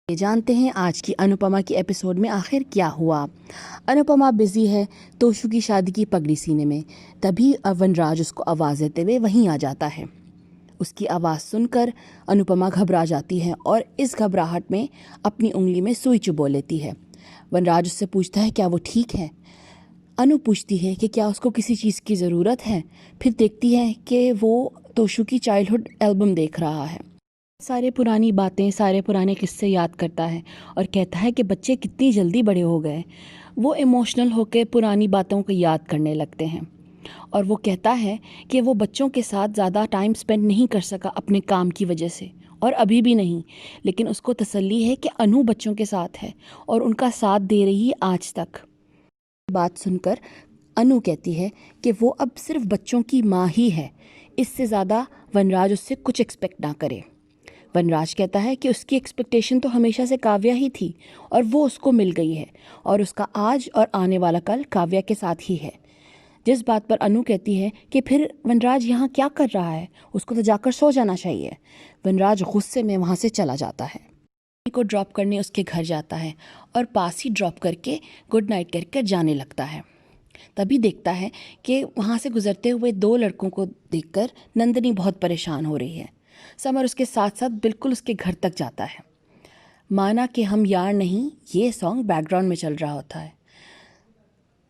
ये जानते हैं आज की अनुपमा की एपिसोड में आखिर क्या हुआ। अनुपमा बिजी है तोशु की शादी की पगड़ी सीने में। तभी वनराज उसको आवाज़ देते हुए वहीं आ जाता है। उसकी आवाज़ सुनकर अनुपमा घबरा जाती है और इस घबराहट में अपनी उंगली में सुई चुभो लेती है। वनराज उससे पूछता है क्या वो ठीक है। अनु पूछती है कि क्या उसको किसी चीज़ की ज़रूरत है। फिर देखती है कि वो तोशु की चाइल्डहुड एल्बम देख रहा है। सारे पुरानी बातें, सारे पुराने किस्से याद करता है और कहता है कि बच्चे कितनी जल्दी बड़े हो गए। वो इमोशनल होकर पुरानी बातों को याद करने लगते हैं और वो कहता है कि वो बच्चों के साथ ज़्यादा टाइम स्पेंड नहीं कर सका अपने काम की वजह से, और अभी भी नहीं, लेकिन उसको तसल्ली है कि अनु बच्चों के साथ है और उनका साथ दे रही है आज तक। बात सुनकर अनु कहती है कि वो अब सिर्फ बच्चों की माँ ही है, इससे ज़्यादा वनराज उससे कुछ एक्सपेक्ट ना करे। वनराज कहता है कि उसकी एक्सपेक्टेशन तो हमेशा से काव्या ही थी और वो उसको मिल गई है और उसका आज और आने वाला कल काव्या के साथ ही है। जिस बात पर अनु कहती है कि फिर वनराज यहाँ क्या कर रहा है, उसको तो जाकर सो जाना चाहिए। वनराज गुस्से में वहाँ से चला जाता है। को ड्रॉप करने उसके घर जाता है और पास ही ड्रॉप करके गुड नाइट करके जाने लगता है। तभी देखता है कि वहाँ से गुजरते हुए दो लड़कों को देखकर नंदिनी बहुत परेशान हो रही है। समर उसके साथ साथ बिल्कुल उसके घर तक जाता है। माना कि हम यार नहीं, ये सॉन्ग बैकग्राउंड में चल रहा होता है।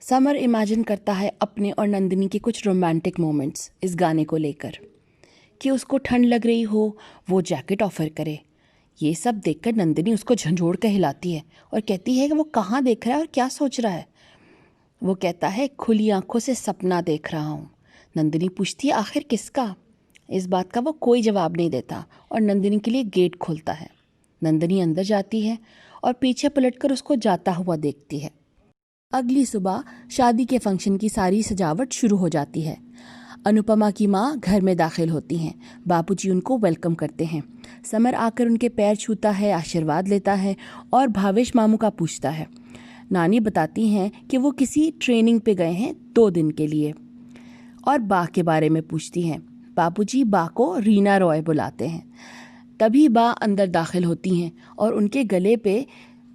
समर इमेजिन करता है अपने और नंदिनी के कुछ रोमांटिक मोमेंट्स इस गाने को लेकर, कि उसको ठंड लग रही हो, वो जैकेट ऑफर करे। ये सब देखकर नंदिनी उसको झंझोड़ कर हिलाती है और कहती है कि वो कहाँ देख रहा है और क्या सोच रहा है। वो कहता है खुली आंखों से सपना देख रहा हूँ। नंदिनी पूछती है आखिर किसका। इस बात का वो कोई जवाब नहीं देता और नंदिनी के लिए गेट खोलता है। नंदिनी अंदर जाती है और पीछे पलटकर उसको जाता हुआ देखती है। अगली सुबह शादी के फंक्शन की सारी सजावट शुरू हो जाती है। अनुपमा की माँ घर में दाखिल होती हैं। बापूजी उनको वेलकम करते हैं। समर आकर उनके पैर छूता है, आशीर्वाद लेता है और भावेश मामू का पूछता है। नानी बताती हैं कि वो किसी ट्रेनिंग पे गए हैं 2 दिन के लिए और बा के बारे में पूछती हैं। बापूजी बा को रीना रॉय बुलाते हैं। तभी बा अंदर दाखिल होती हैं और उनके गले पे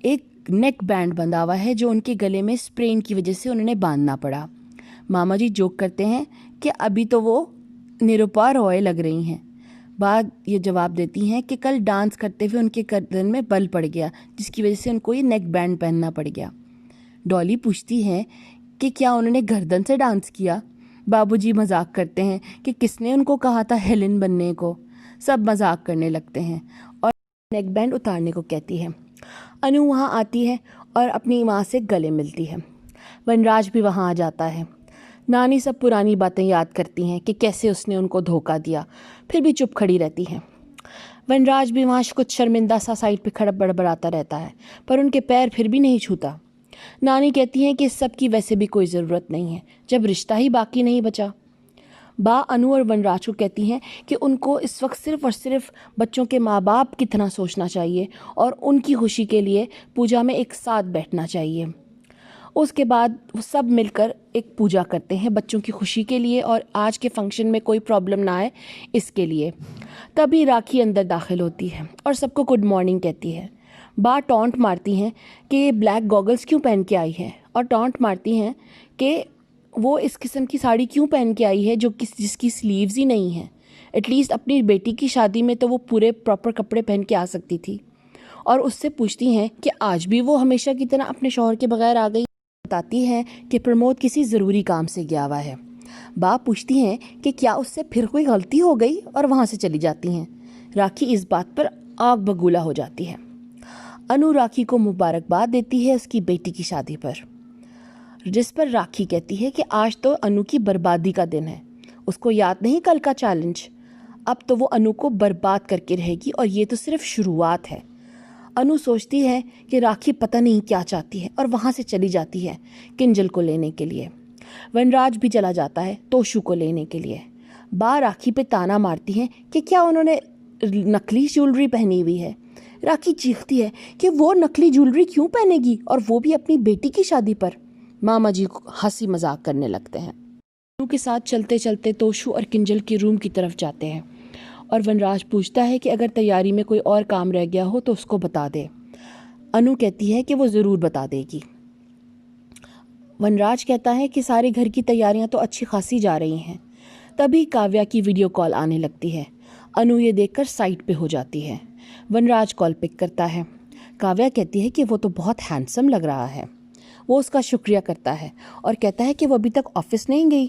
एक नेक बैंड बंधा हुआ है जो उनके गले में स्प्रेन की वजह से उन्होंने बांधना पड़ा। मामा जी जोक करते हैं कि अभी तो वो निरुपा रॉय लग रही हैं। बाद ये जवाब देती हैं कि कल डांस करते हुए उनके गर्दन में बल पड़ गया, जिसकी वजह से उनको ये नेक बैंड पहनना पड़ गया। डॉली पूछती है कि क्या उन्होंने गर्दन से डांस किया। बाबूजी मजाक करते हैं कि किसने उनको कहा था हेलेन बनने को। सब मजाक करने लगते हैं और नेक बैंड उतारने को कहती है। अनु वहाँ आती है और अपनी माँ से गले मिलती है। वनराज भी वहाँ आ जाता है। नानी सब पुरानी बातें याद करती हैं कि कैसे उसने उनको धोखा दिया, फिर भी चुप खड़ी रहती हैं। वनराज भी वहाँ कुछ शर्मिंदा सा साइड पे खड़ा बड़बड़ाता रहता है, पर उनके पैर फिर भी नहीं छूता। नानी कहती हैं कि इस सब की वैसे भी कोई ज़रूरत नहीं है जब रिश्ता ही बाकी नहीं बचा। बा अनु और वनराज को कहती हैं कि उनको इस वक्त सिर्फ और सिर्फ बच्चों के माँ बाप की तरह सोचना चाहिए और उनकी खुशी के लिए पूजा में एक साथ बैठना चाहिए। उसके बाद वो सब मिलकर एक पूजा करते हैं बच्चों की खुशी के लिए और आज के फंक्शन में कोई प्रॉब्लम ना आए इसके लिए। तभी राखी अंदर दाखिल होती है और सबको गुड मॉर्निंग कहती है। बा टॉन्ट मारती हैं कि ये ब्लैक गॉगल्स क्यों पहन के आई है और टॉन्ट मारती हैं कि वो इस किस्म की साड़ी क्यों पहन के आई है जिसकी स्लीव्स ही नहीं है। एटलीस्ट अपनी बेटी की शादी में तो वो पूरे प्रॉपर कपड़े पहन के आ सकती थी। और उससे पूछती हैं कि आज भी वो हमेशा की तरह अपने शौहर के बगैर आ गई। बताती हैं कि प्रमोद किसी ज़रूरी काम से गया हुआ है। बा पूछती हैं कि क्या उससे फिर कोई गलती हो गई और वहाँ से चली जाती हैं। राखी इस बात पर आग बगूला हो जाती है। अनु राखी को मुबारकबाद देती है उसकी बेटी की शादी पर, जिस पर राखी कहती है कि आज तो अनु की बर्बादी का दिन है। उसको याद नहीं कल का चैलेंज। अब तो वो अनु को बर्बाद करके रहेगी और ये तो सिर्फ शुरुआत है। अनु सोचती है कि राखी पता नहीं क्या चाहती है और वहाँ से चली जाती है किंजल को लेने के लिए। वनराज भी चला जाता है तोशु को लेने के लिए। बा राखी पे ताना मारती हैं कि क्या उन्होंने नकली ज्वेलरी पहनी हुई है। राखी चीखती है कि वो नकली ज्वेलरी क्यों पहनेगी और वो भी अपनी बेटी की शादी पर। मामा जी हंसी मजाक करने लगते हैं। अनु के साथ चलते चलते तोशु और किंजल के रूम की तरफ जाते हैं और वनराज पूछता है कि अगर तैयारी में कोई और काम रह गया हो तो उसको बता दे। अनु कहती है कि वो ज़रूर बता देगी। वनराज कहता है कि सारे घर की तैयारियां तो अच्छी खासी जा रही हैं। तभी काव्या की वीडियो कॉल आने लगती है। अनु ये देखकर साइड पे हो जाती है। वनराज कॉल पिक करता है। काव्या कहती है कि वो तो बहुत हैंडसम लग रहा है। वो उसका शुक्रिया करता है और कहता है कि वो अभी तक ऑफिस नहीं गई।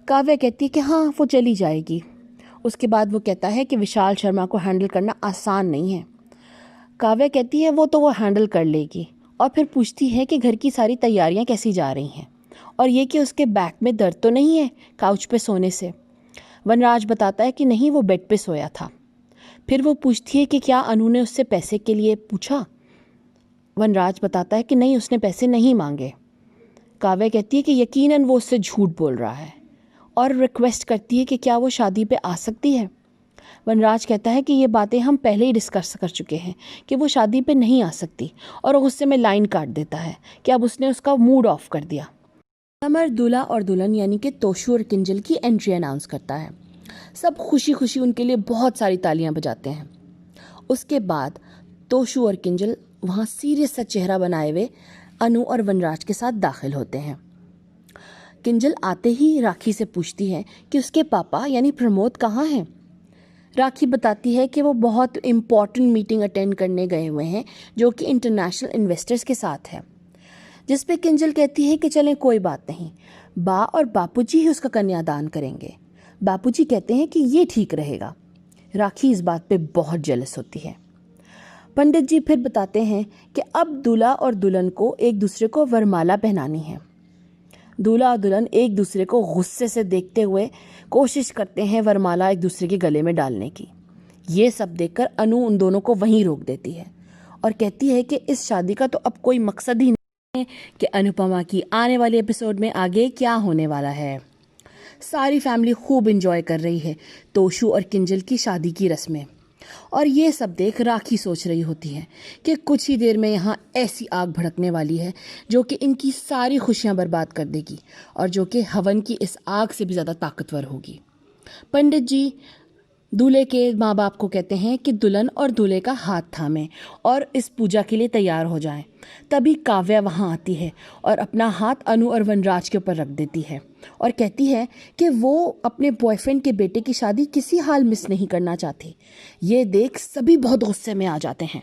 काव्या कहती है कि हाँ, वो चली जाएगी। उसके बाद वो कहता है कि विशाल शर्मा को हैंडल करना आसान नहीं है। काव्या कहती है वो हैंडल कर लेगी और फिर पूछती है कि घर की सारी तैयारियां कैसी जा रही हैं और ये कि उसके बैक में दर्द तो नहीं है काउच पे सोने से। वनराज बताता है कि नहीं, वो बेड पे सोया था। फिर वो पूछती है कि क्या अनु ने उससे पैसे के लिए पूछा। वनराज बताता है कि नहीं, उसने पैसे नहीं मांगे। काव्या कहती है कि यकीनन वो उससे झूठ बोल रहा है और रिक्वेस्ट करती है कि क्या वो शादी पे आ सकती है। वनराज कहता है कि ये बातें हम पहले ही डिस्कस कर चुके हैं कि वो शादी पे नहीं आ सकती और गुस्से में लाइन काट देता है कि अब उसने उसका मूड ऑफ कर दिया। समर दूल्हा और दुल्हन यानी कि तोशु और किंजल की एंट्री अनाउंस करता है। सब खुशी खुशी उनके लिए बहुत सारी तालियां बजाते हैं। उसके बाद तोशु और किंजल वहाँ सीरियस सा चेहरा बनाए हुए अनु और वनराज के साथ दाखिल होते हैं। किंजल आते ही राखी से पूछती है कि उसके पापा यानी प्रमोद कहाँ हैं। राखी बताती है कि वो बहुत इम्पॉर्टेंट मीटिंग अटेंड करने गए हुए हैं जो कि इंटरनेशनल इन्वेस्टर्स के साथ है, जिस पे किंजल कहती है कि चलें कोई बात नहीं, बा और बापूजी ही उसका कन्यादान करेंगे। बापूजी कहते हैं कि ये ठीक रहेगा। राखी इस बात पे बहुत जेलस होती है। पंडित जी फिर बताते हैं कि अब दूल्हा और दुल्हन को एक दूसरे को वरमाला पहनानी है। दूल्हा और दुल्हन एक दूसरे को गुस्से से देखते हुए कोशिश करते हैं वरमाला एक दूसरे के गले में डालने की। ये सब देखकर अनु उन दोनों को वहीं रोक देती है और कहती है कि इस शादी का तो अब कोई मकसद ही नहीं है कि अनुपमा की आने वाले एपिसोड में आगे क्या होने वाला है। सारी फैमिली खूब एंजॉय कर रही है तोशु और किंजल की शादी की रस्में, और ये सब देख राखी सोच रही होती है कि कुछ ही देर में यहाँ ऐसी आग भड़कने वाली है जो कि इनकी सारी खुशियाँ बर्बाद कर देगी और जो कि हवन की इस आग से भी ज़्यादा ताकतवर होगी। पंडित जी दूल्हे के माँ बाप को कहते हैं कि दुल्हन और दूल्हे का हाथ थामें और इस पूजा के लिए तैयार हो जाएं। तभी काव्या वहाँ आती है और अपना हाथ अनु और वनराज के ऊपर रख देती है और कहती है कि वो अपने बॉयफ्रेंड के बेटे की शादी किसी हाल मिस नहीं करना चाहती। ये देख सभी बहुत गुस्से में आ जाते हैं।